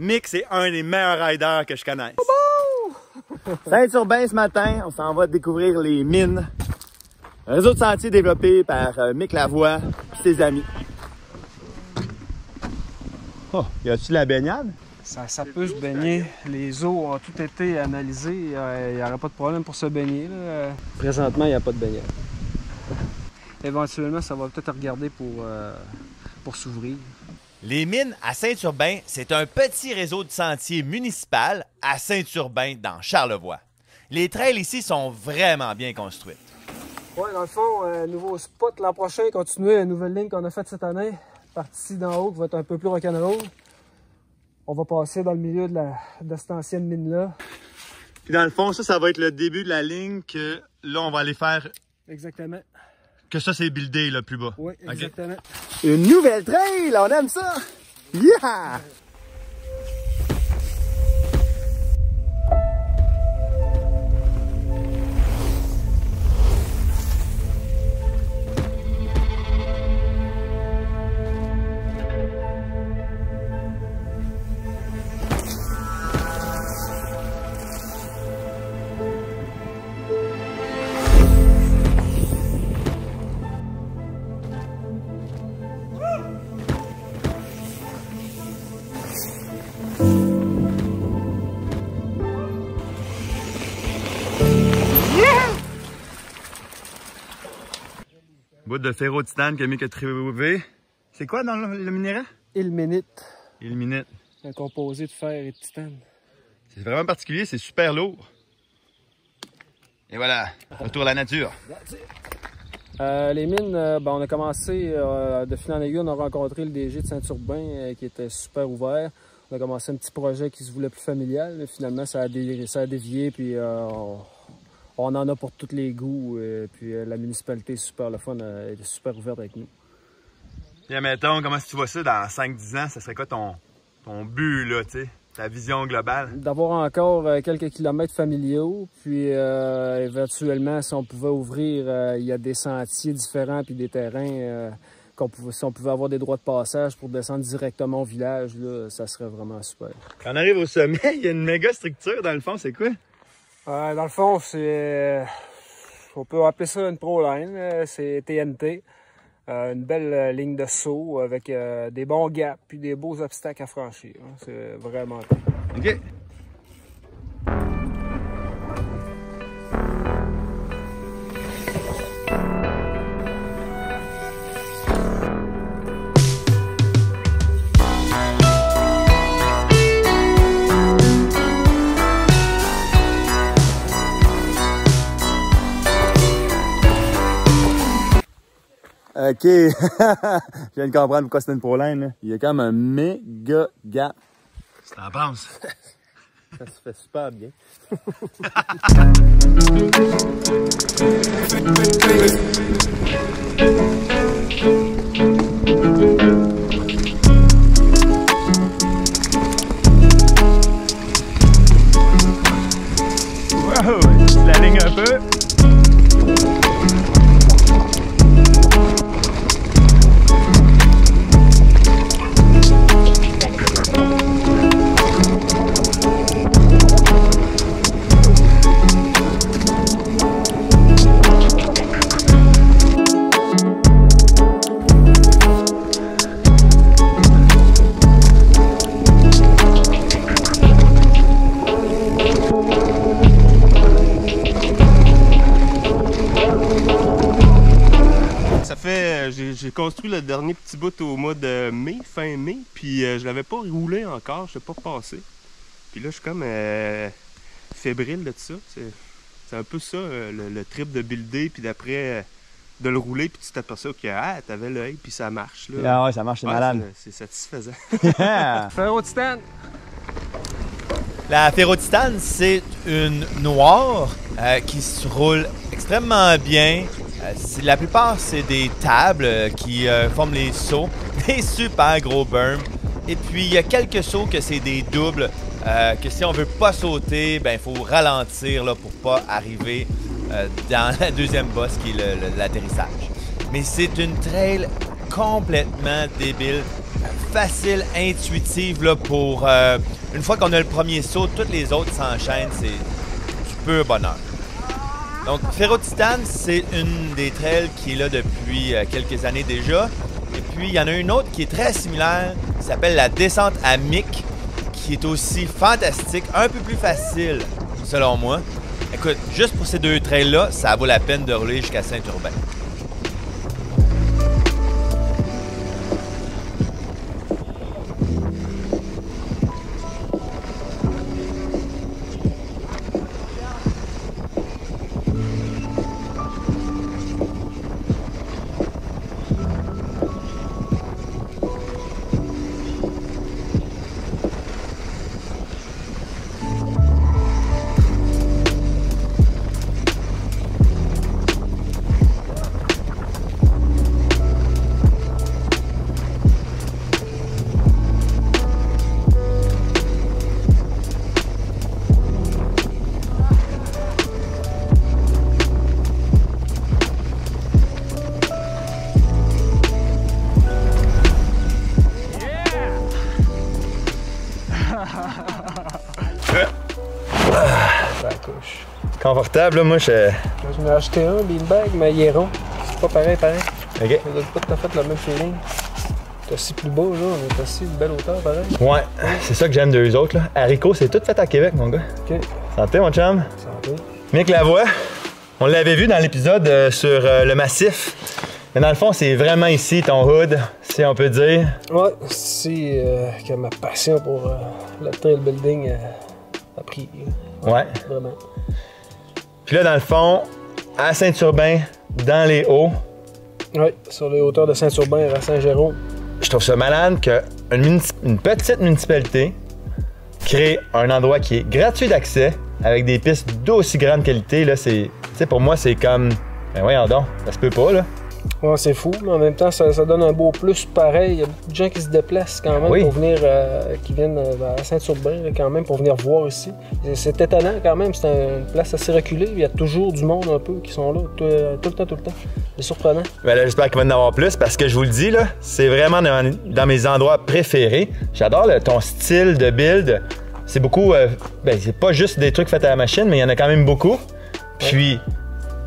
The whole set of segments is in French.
Mick, c'est un des meilleurs riders que je connaisse. Saint-Urbain ce matin, on s'en va découvrir les mines. Un réseau de sentiers développé par Mick Lavoie et ses amis. Oh, y a-tu de la baignade? Ça peut se baigner. Les eaux ont tout été analysées. Il n'y aurait pas de problème pour se baigner, là. Présentement, il n'y a pas de baignade. Éventuellement, ça va peut-être regarder pour s'ouvrir. Les mines à Saint-Urbain, c'est un petit réseau de sentiers municipal à Saint-Urbain, dans Charlevoix. Les trails ici sont vraiment bien construites. Oui, dans le fond, nouveau spot l'an prochain, continuer la nouvelle ligne qu'on a faite cette année. Partie d'en haut qui va être un peu plus rock'n'roll. On va passer dans le milieu de cette ancienne mine-là. Puis dans le fond, ça va être le début de la ligne que là, on va aller faire... Exactement. Que ça, c'est buildé, là, plus bas. Oui, exactement. Okay. Une nouvelle trail, on aime ça! Yeah! Bout de ferro-titane que Mick a trouvé. C'est quoi dans le minéral? Ilménite. Ilménite. Un composé de fer et de titane. C'est vraiment particulier, c'est super lourd. Et voilà, retour à la nature. Les mines, on a commencé de fil en aiguille, on a rencontré le DG de Saint-Urbain qui était super ouvert. On a commencé un petit projet qui se voulait plus familial. Mais finalement, ça a dévié, puis on en a pour tous les goûts. Puis la municipalité est super le fun, elle est super ouverte avec nous. Et mettons, comment tu vois ça dans 5-10 ans? Ça serait quoi ton but, là, tu sais? Ta vision globale? D'avoir encore quelques kilomètres familiaux, puis éventuellement, si on pouvait ouvrir, il y a des sentiers différents puis des terrains, si on pouvait avoir des droits de passage pour descendre directement au village, là, ça serait vraiment super. Quand on arrive au sommet, il y a une méga structure dans le fond, c'est quoi? Dans le fond, c'est... on peut appeler ça une ProLine, c'est TNT. Une belle ligne de saut avec des bons gaps puis des beaux obstacles à franchir. Hein. C'est vraiment cool. OK. OK. Je viens de comprendre pourquoi c'était une ProLine, là. Il y a comme un méga gap. Qu'est-ce que t'en penses? Ça se fait super bien. Wow! Je la ligne un peu. J'ai construit le dernier petit bout au mois de mai, fin mai, puis je l'avais pas roulé encore, je l'ai pas passé. Puis là, je suis comme fébrile de tout ça. C'est un peu ça, le trip de builder, puis d'après de le rouler, puis tu t'aperçois que t'avais l'œil, puis ça marche. Là. Ah ouais, ça marche, c'est malade. C'est satisfaisant. Yeah. Ferro-titane! La ferro-titane, c'est une noire qui se roule extrêmement bien. La plupart, c'est des tables qui forment les sauts, des super gros berms. Et puis, il y a quelques sauts que c'est des doubles, que si on veut pas sauter, ben il faut ralentir là, pour pas arriver dans la deuxième bosse qui est l'atterrissage. Mais c'est une trail complètement débile. Facile, intuitive là, pour... une fois qu'on a le premier saut, toutes les autres s'enchaînent. C'est du pur bonheur. Donc, Ferro-Titane, c'est une des trails qui est là depuis quelques années déjà. Et puis, il y en a une autre qui est très similaire, qui s'appelle la descente à Mick, qui est aussi fantastique, un peu plus facile, selon moi. Écoute, juste pour ces deux trails-là, ça vaut la peine de rouler jusqu'à Saint-Urbain. Confortable, là, moi je... Je m'ai acheté un beanbag, mais il est rond. C'est pas pareil. OK. Ça donne pas tout à fait le même feeling. C'est assis plus bas, là. On est assis une belle hauteur, pareil. Ouais, c'est ça que j'aime d'eux autres, là. Haricot, c'est tout fait à Québec, mon gars. OK. Santé, mon chum. Santé. Mick Lavoie, on l'avait vu dans l'épisode sur le massif. Mais dans le fond, c'est vraiment ici ton hood, si on peut dire. Ouais, c'est que ma passion pour le trail building a pris. Ouais. Vraiment. Puis là, dans le fond, à Saint-Urbain, dans les Hauts. Oui, sur les hauteurs de Saint-Urbain et à Saint-Jérôme. Je trouve ça malade qu'une petite municipalité crée un endroit qui est gratuit d'accès avec des pistes d'aussi grande qualité. Là, c'est, tu sais, pour moi, c'est comme... Ben voyons donc, ça se peut pas, là. Ouais, c'est fou, mais en même temps, ça donne un beau plus pareil. Il y a beaucoup de gens qui se déplacent quand même pour venir, qui viennent à Saint-Urbain quand même pour venir voir ici. C'est étonnant quand même, c'est une place assez reculée. Il y a toujours du monde un peu qui sont là, tout le temps. C'est surprenant. Ben là, j'espère qu'il va y en avoir plus parce que je vous le dis, là, c'est vraiment dans mes endroits préférés. J'adore ton style de build. C'est beaucoup, ben c'est pas juste des trucs faits à la machine, mais il y en a quand même beaucoup. Puis,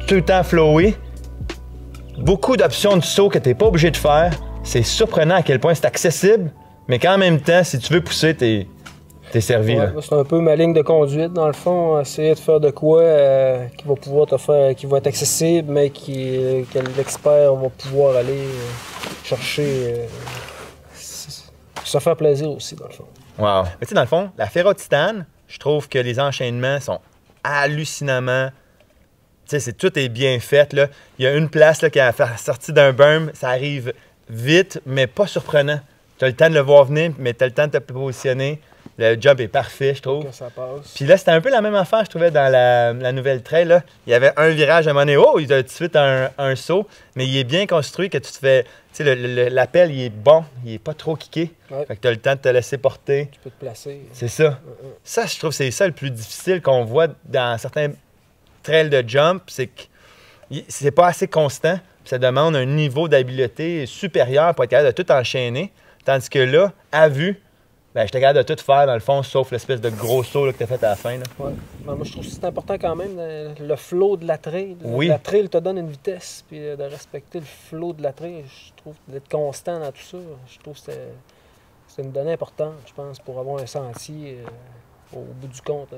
tout le temps flowé. Beaucoup d'options de saut que tu n'es pas obligé de faire. C'est surprenant à quel point c'est accessible, mais qu'en même temps, si tu veux pousser, t'es servi. Ouais, c'est un peu ma ligne de conduite, dans le fond. Essayer de faire de quoi qui va pouvoir te faire, qui va être accessible, mais que l'expert va pouvoir aller chercher, se faire plaisir aussi, dans le fond. Wow. Mais tu sais, dans le fond, la Ferro-Titane, je trouve que les enchaînements sont hallucinamment... Tu sais, tout est bien fait, là. Il y a une place là, qui a sorti d'un berm, ça arrive vite, mais pas surprenant. Tu as le temps de le voir venir, mais tu as le temps de te positionner. Le job est parfait, je trouve. Que ça passe. Puis là, c'était un peu la même affaire, je trouvais, dans la nouvelle trail. Là. Il y avait un virage à un moment donné, oh, il y a tout de suite un saut, mais il est bien construit que tu te fais... Tu sais, l'appel, il est bon, il est pas trop kické. Ouais. Fait que tu as le temps de te laisser porter. Tu peux te placer. C'est ça. Ça, je trouve que c'est ça le plus difficile qu'on voit dans certains trails de jump, c'est que c'est pas assez constant. Ça demande un niveau d'habileté supérieur pour être capable de tout enchaîner. Tandis que là, à vue, ben, j'étais capable de tout faire dans le fond, sauf l'espèce de gros saut là, que tu as fait à la fin. Là. Ouais. Ben, moi, je trouve que c'est important quand même, le flow de la trail. Oui. La trail te donne une vitesse, puis de respecter le flow de la trail, je trouve d'être constant dans tout ça. Je trouve que c'est une donnée importante, je pense, pour avoir un sentier au bout du compte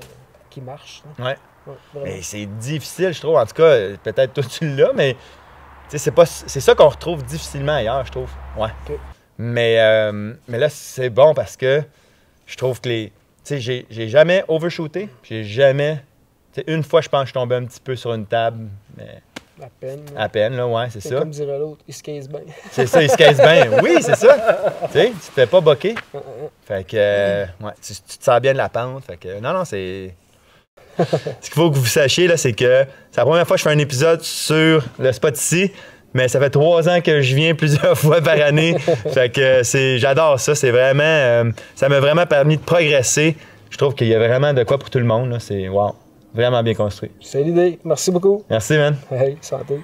qui marche. Là. Ouais. Ouais, mais c'est difficile, je trouve. En tout cas, peut-être toi tu l'as, mais c'est ça qu'on retrouve difficilement ailleurs, je trouve. Ouais. Okay. Mais là, c'est bon parce que je trouve que tu sais, j'ai jamais overshooté. J'ai jamais. Tu sais, une fois, je pense que je suis tombé un petit peu sur une table, mais. À peine. À peine, là, ouais, c'est ça. Comme dirait l'autre, il se case bien. C'est ça, il se casse bien. Oui, c'est ça. Tu sais, tu te fais pas boquer. Fait que, ouais, tu te sens bien de la pente. Fait que, non, c'est. Ce qu'il faut que vous sachiez, là, c'est que c'est la première fois que je fais un épisode sur le spot ici, mais ça fait 3 ans que je viens plusieurs fois par année. Fait que j'adore ça. C'est vraiment, ça m'a vraiment permis de progresser. Je trouve qu'il y a vraiment de quoi pour tout le monde. C'est wow, vraiment bien construit. C'est l'idée. Merci beaucoup. Merci, man. Hey, santé.